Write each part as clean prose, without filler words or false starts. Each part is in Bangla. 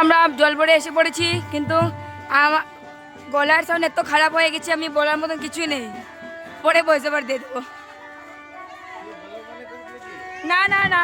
আমরা জল ভরে এসে পড়েছি, কিন্তু আমার গলার সাউন্ড এত খারাপ হয়ে গেছে, আমি বলার মতন কিছুই নেই। পরে ভয়েস ওভার দিয়ে দেবো। না না না,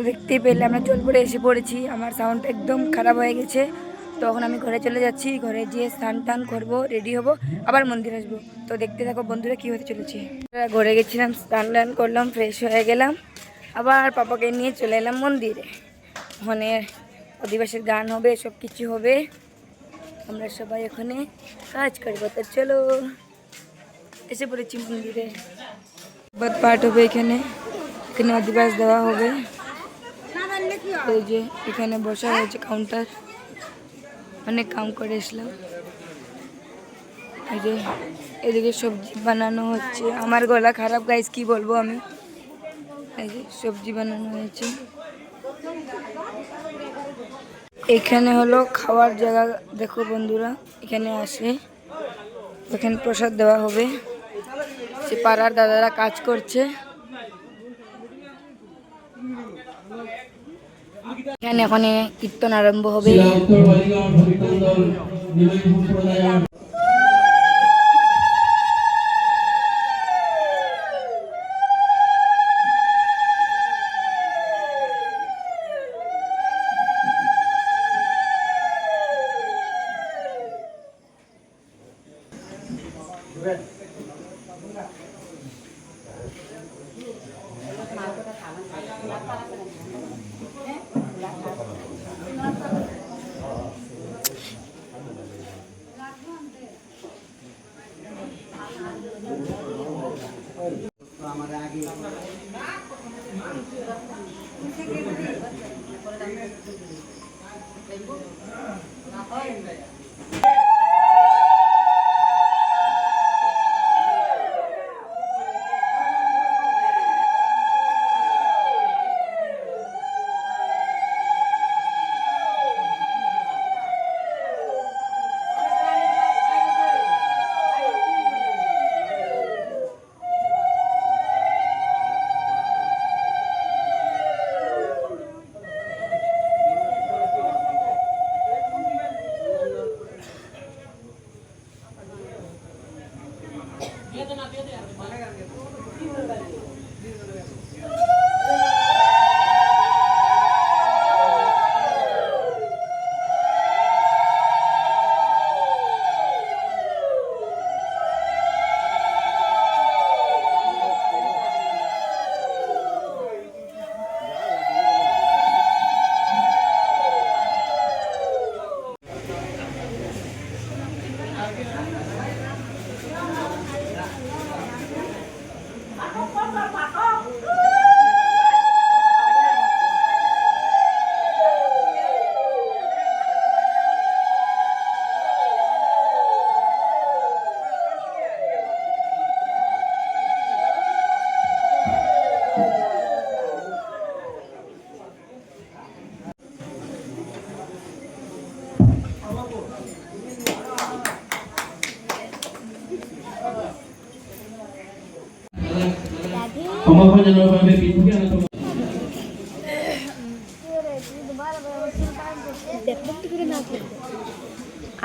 দেখতেই পেলে আমরা জল ভরে এসে পড়েছি। আমার সাউন্ড একদম খারাপ হয়ে গেছে। তখন আমি ঘরে চলে যাচ্ছি, ঘরে গিয়ে স্নান টান করবো, রেডি হব, আবার মন্দির আসবো। তো দেখতে থাকো বন্ধুরা কী হতে চলেছে। ঘরে গেছিলাম, স্নান টান করলাম, ফ্রেশ হয়ে গেলাম, আবার পাপাকে নিয়ে চলে এলাম মন্দিরে। ওখানে অধিবাসীর গান হবে, সব কিছু হবে, আমরা সবাই ওখানে কাজ করবো। তো চলো, এসে পড়েছি মন্দিরে। পাঠ হবে এখানে, এখানে অধিবাস দেওয়া হবে। এই যে এখানে বসা হয়েছে কাউন্টার, অনেক কাম করে এসলাম। এই যে এদিকে সবজি বানানো হচ্ছে। আমার গলা খারাপ গাইস, কি বলবো আমি। এই যে সবজি বানানো হয়েছে। এখানে হলো খাওয়ার জায়গা, দেখো বন্ধুরা, এখানে আসে, এখানে প্রসাদ দেওয়া হবে। সে পাড়ার দাদারা কাজ করছে। এখানে ওখানে কীর্তন আরম্ভ হবে।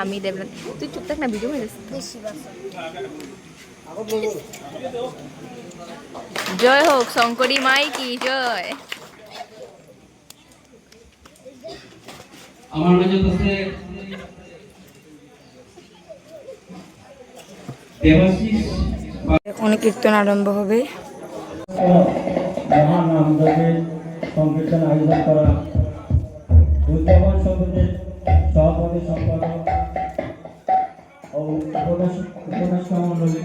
আমি দেবনাথ, তুই চুপ থাক না, ভিডিও হয়ে জয় হোক শঙ্করী মাই কি জয়। আমার কাছে আছে দেবাশিস। এখন কীর্তন আরম্ভ হবে। মহান নামযজ্ঞের সংকীর্তন আয়োজন করা উদ্যাপন সমিতির সভাপতি সম্পাদক ও উপদেষ্টা মণ্ডলী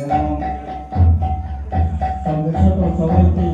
এবং সংগঠক সভাপতি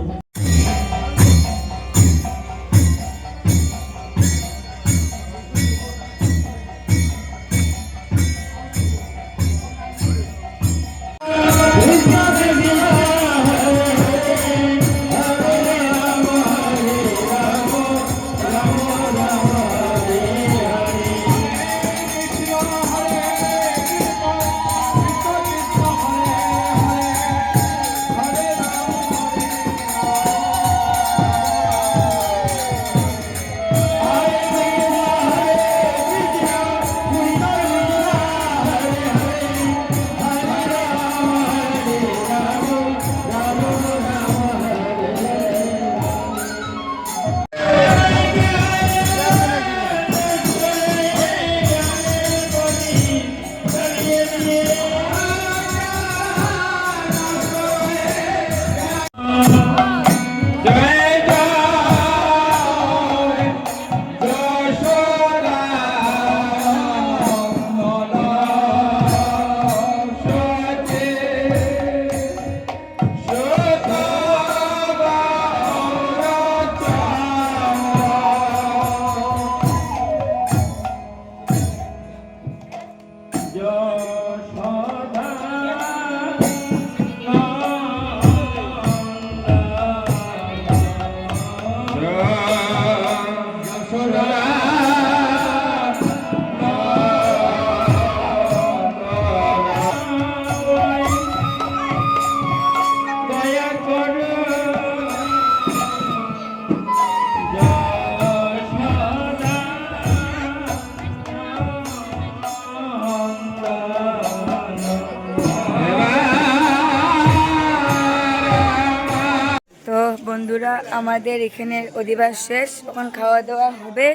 বন্ধুরা আমাদের এখানের অধিবাস শেষ, এখন খাওয়া দাওয়া হবে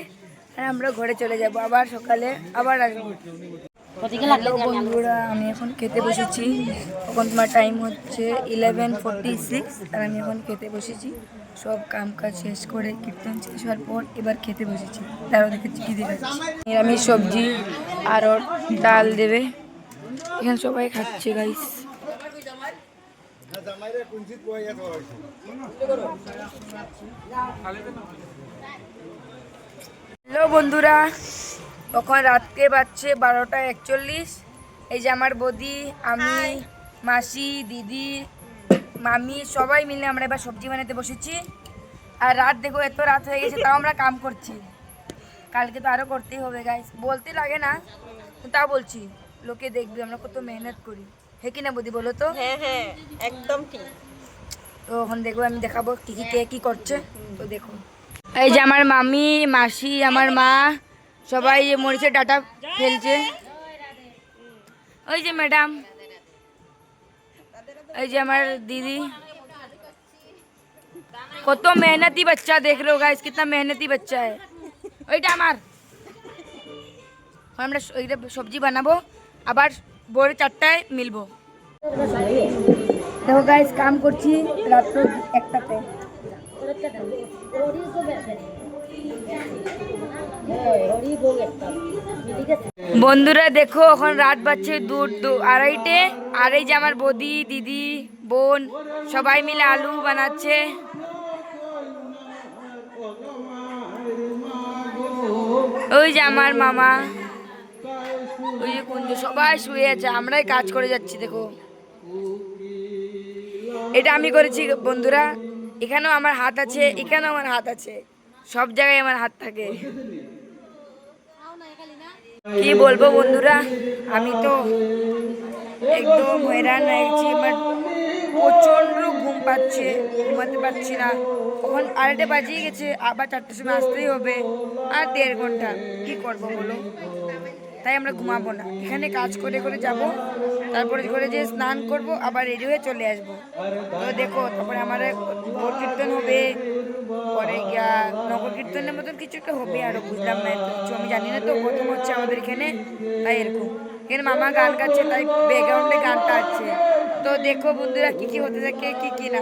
আর আমরা ঘরে চলে যাব, আবার সকালে আবার আসবো। হ্যালো বন্ধুরা, আমি এখন খেতে বসেছি। এখন তোমার টাইম হচ্ছে 11:46 আর আমি এখন খেতে বসেছি। সব কাম কাজ শেষ করে কীর্তন শেষ হওয়ার পর এবার খেতে বসেছি। তারও দেখেছি কী দেখাচ্ছি, নিরামিষ সবজি আর ডাল দেবে। এখানে সবাই খাচ্ছে গাইস। হ্যালো বন্ধুরা, তখন রাত্রে বাজছে 12:41। এই যে আমার বৌদি, আমি, মাসি, দিদি, মামি সবাই মিলে আমরা এবার সবজি বানাতে বসেছি। আর রাত দেখো, এত রাত হয়ে গেছে তাও আমরা কাম করছি। কালকে তো আরও করতেই হবে গাইস, বলতে লাগে না তাও বলছি, লোকে দেখবে আমরা কত মেহনত করি। হে কি না বৌদি, বলো তো? হ্যাঁ হ্যাঁ একদম ঠিক। তো এখন দেখবো, আমি দেখাবো কি কি কে কি করছে। তো দেখো, এই যে আমার মামি, মাসি, আমার মা সবাই মরিচের ডাটা ফেলছে। ওই যে ম্যাডাম, এই যে আমার দিদি। কত मेहनती बच्चा देख रहे हो गाइस, कितना मेहनती बच्चा है। ওইটা আমার, আমরা ওইটা সবজি বানাবো, আবার ভোর 4টায় মিলবো। দেখো গাইস, কাম করছি রাত্র 1টাতে। বন্ধুরা দেখো, এখন রাত বাজছে 2:30। আর এই যে আমার বৌদি, দিদি, বোন সবাই মিলে আলু বানাচ্ছে। ওই যে আমার মামা, ওই যে কুঞ্জু, সবাই শুয়ে আছে, আমরাই কাজ করে যাচ্ছি। দেখো, এটা আমি করেছি বন্ধুরা। এখানেও আমার হাত আছে, এখানেও আমার হাত আছে, সব জায়গায় আমার হাত থাকে। কি বলবো বন্ধুরা, আমি তো একদম হয়রান হয়েছি। বাট প্রচণ্ড ঘুম পাচ্ছে, ঘুমাতে পারছি না। তখন 2:30 বাজিয়ে গেছে, আবার 4টার সময় আসতেই হবে, আর 1.5 ঘন্টা কী করবো বলো। তাই আমরা ঘুমাবো না, এখানে কাজ করে করে যাব, তারপরে করে যে স্নান করব, আবার রেডি হয়ে চলে আসবো। তো দেখো, তারপরে আমার ভোর কীর্তন হবে, পরে গিয়া নগর কীর্তনের মতন কিছু একটা হবে, আরও বুঝলাম না এত কিছু, আমি জানি না তো, প্রথম হচ্ছে আমাদের এখানে, তাই এরকম। এখানে মামা গান গাচ্ছে, তাই ব্যাকগ্রাউন্ডে গানটা আছে। তো দেখো বন্ধুরা, কী কী হতে থাকে, কী কী না।